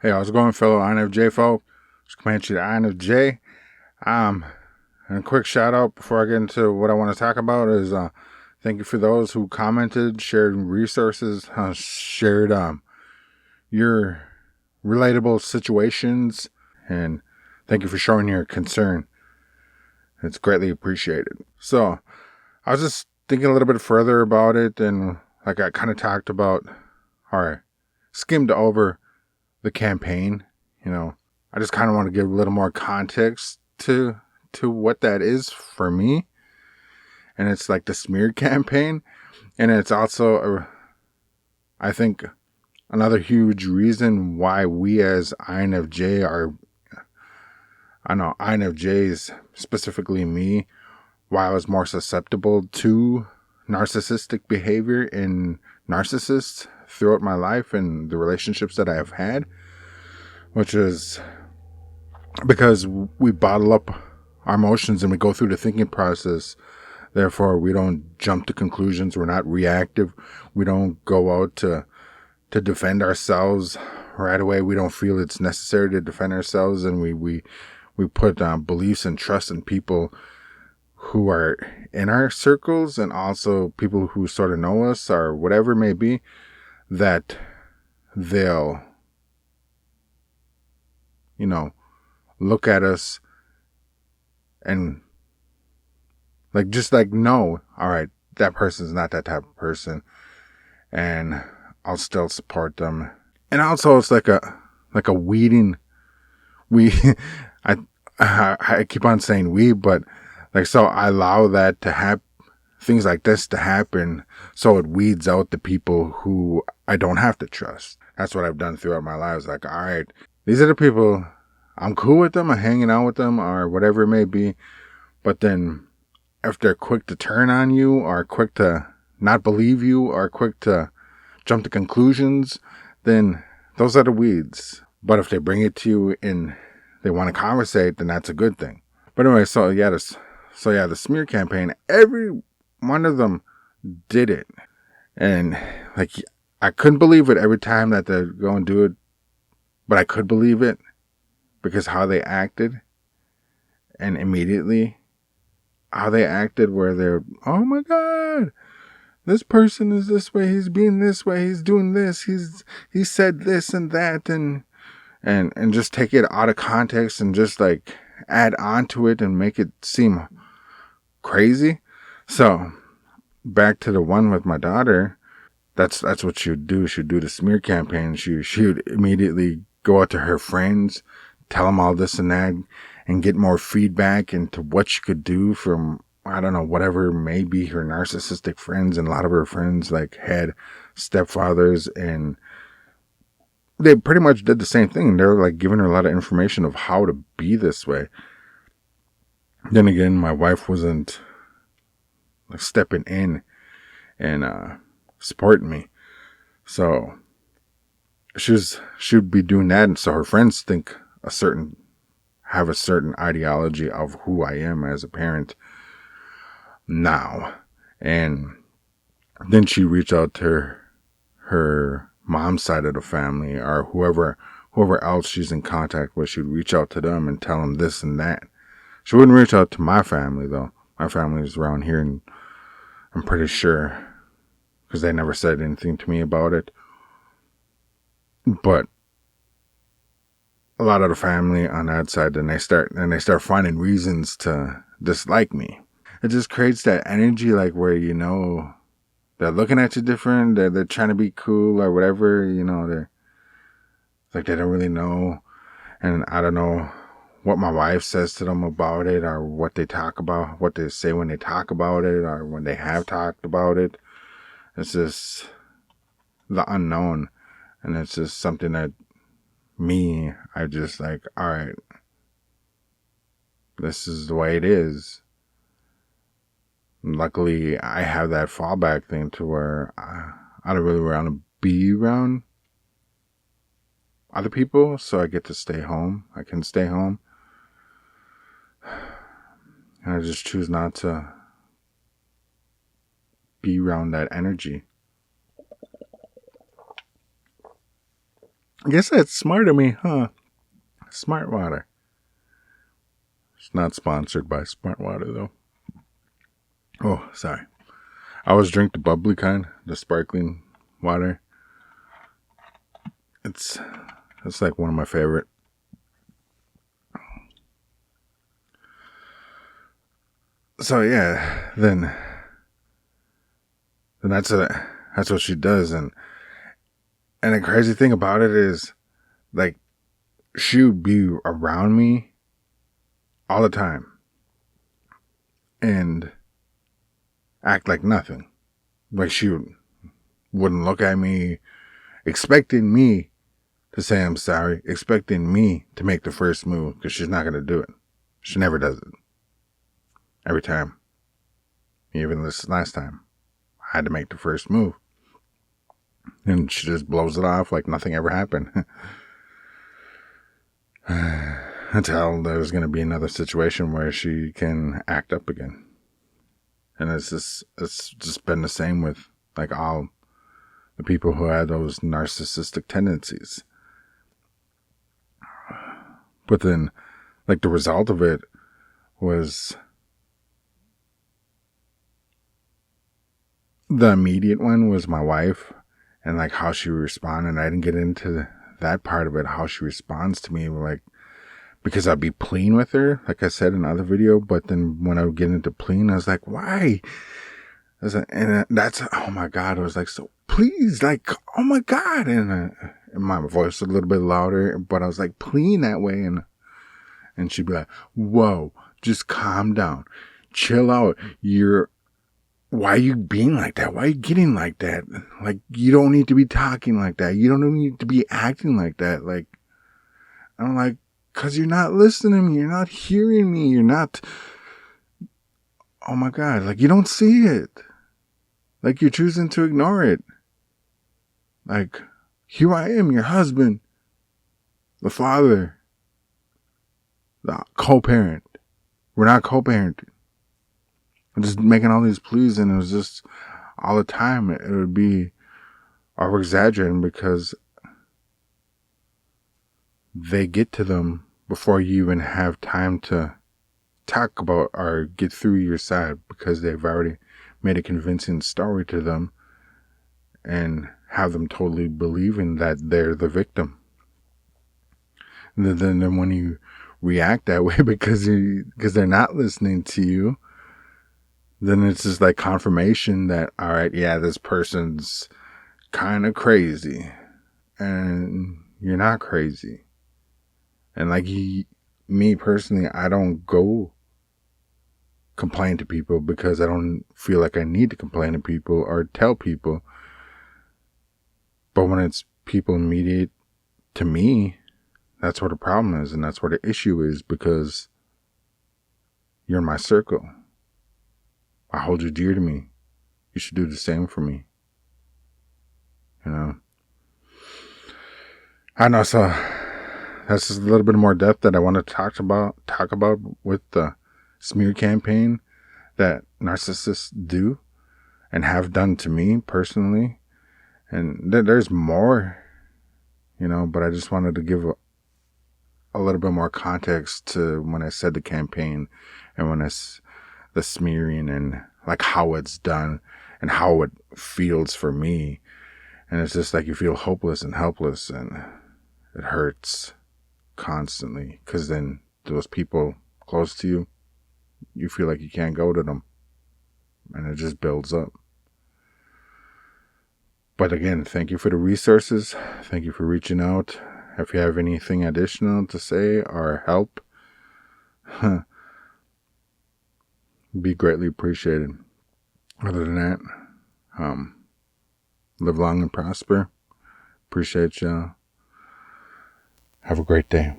Hey, how's it going, fellow INFJ folk? Just coming at you, the INFJ. Um, and a quick shout out before I get into what I want to talk about is thank you for those who commented, shared resources, shared your relatable situations, and thank you for showing your concern. It's greatly appreciated. So, I was just thinking a little bit further about it, and like I kind of talked about, or skimmed over the campaign. I just kind of want to give a little more context to what that is for me. And it's like the smear campaign, and it's also I think another huge reason why we as INFJ are, I know INFJs, specifically me, why I was more susceptible to narcissistic behavior in narcissists throughout my life and the relationships that I have had, which is because we bottle up our emotions and we go through the thinking process. Therefore, we don't jump to conclusions. We're not reactive. We don't go out to defend ourselves right away. We don't feel it's necessary to defend ourselves, and we put beliefs and trust in people who are in our circles, and also people who sort of know us or whatever it may be, that they'll, look at us and just no, all right, that person's not that type of person, and I'll still support them. And also, it's like a weeding. I keep on saying we, but so I allow that to happen, things like this to happen, so it weeds out the people who I don't have to trust. That's what I've done throughout my life. All right, these are the people, I'm cool with them, I'm hanging out with them, or whatever it may be. But then if they're quick to turn on you, or quick to not believe you, or quick to jump to conclusions, then those are the weeds. But if they bring it to you and they want to conversate, then that's a good thing. But anyway, the smear campaign, every one of them did it. And I couldn't believe it every time that they're going to do it, but I could believe it because how they acted, and immediately how they acted, where they're, oh my God, this person is this way, he's being this way, he's doing this, he said this and that, and just take it out of context and just add on to it and make it seem crazy. So back to the one with my daughter, that's what she'd do. She'd do the smear campaign. She'd immediately go out to her friends, tell them all this and that, and get more feedback into what she could do from, I don't know, whatever may be her narcissistic friends. And a lot of her friends had stepfathers, and they pretty much did the same thing. They're giving her a lot of information of how to be this way. Then again, my wife wasn't stepping in and supporting me. So she'd be doing that, and so her friends have a certain ideology of who I am as a parent now. And then she reached out to her mom's side of the family, or whoever else she's in contact with. She'd reach out to them and tell them this and that. She wouldn't reach out to my family, though. My family is around here, and I'm pretty sure, because they never said anything to me about it. But a lot of the family on that side, then they start finding reasons to dislike me. It just creates that energy, where they're looking at you different. They're trying to be cool or whatever. They're they don't really know, and I don't know what my wife says to them about it, or what they talk about, what they say when they talk about it, or when they have talked about it. It's just the unknown, and it's just something that I just all right, this is the way it is. And luckily, I have that fallback thing to where I don't really want to be around other people, so I get to stay home. I can stay home. And I just choose not to be around that energy. I guess that's smart of me, huh? Smart water. It's not sponsored by Smart Water, though. Oh, sorry. I always drink the bubbly kind, the sparkling water. It's like one of my favorite. So yeah, then that's what she does, and the crazy thing about it is, like, she would be around me all the time and act like nothing. Like, she wouldn't look at me, expecting me to say I'm sorry, expecting me to make the first move, because she's not going to do it. She never does it. Every time. Even this last time, I had to make the first move. And she just blows it off like nothing ever happened. Until there's going to be another situation where she can act up again. And it's just been the same with, like, all the people who had those narcissistic tendencies. But then, like, the result of it was the immediate one was my wife, and like how she responded. I didn't get into that part of it, how she responds to me, like, because I'd be pleading with her, like I said in another video, but then when I would get into pleading, I was like, why? And that's, oh my God, I was like, so please, like, oh my God. And my voice was a little bit louder, but I was like pleading that way. And she'd be like, whoa, just calm down, chill out. Why are you being like that? Why are you getting like that? Like, you don't need to be talking like that. You don't need to be acting like that. Like, I'm like, because you're not listening to me. You're not hearing me. You're not, oh my God, like, you don't see it. Like, you're choosing to ignore it. Like, here I am, your husband, the father, the co-parent. We're not co-parenting. I'm just making all these pleas, and it was just all the time. It would be over exaggerating because they get to them before you even have time to talk about or get through your side, because they've already made a convincing story to them and have them totally believing that they're the victim. And then when you react that way because they're not listening to you, then it's just like confirmation that, all right, yeah, this person's kind of crazy, and you're not crazy. And like, me personally, I don't go complain to people because I don't feel like I need to complain to people or tell people. But when it's people immediate to me, that's where the problem is, and that's where the issue is, because you're in my circle. I hold you dear to me. You should do the same for me. You know? I know, so that's just a little bit more depth that I want to talk about with the smear campaign that narcissists do and have done to me personally. And there's more, but I just wanted to give a little bit more context to when I said the campaign and when it's the smearing and like how it's done and how it feels for me. And it's just like you feel hopeless and helpless, and it hurts constantly, because then those people close to you, you feel like you can't go to them, and it just builds up. But again, thank you for the resources. Thank you for reaching out. If you have anything additional to say or help, be greatly appreciated. Other than that, live long and prosper. Appreciate y'all. Have a great day.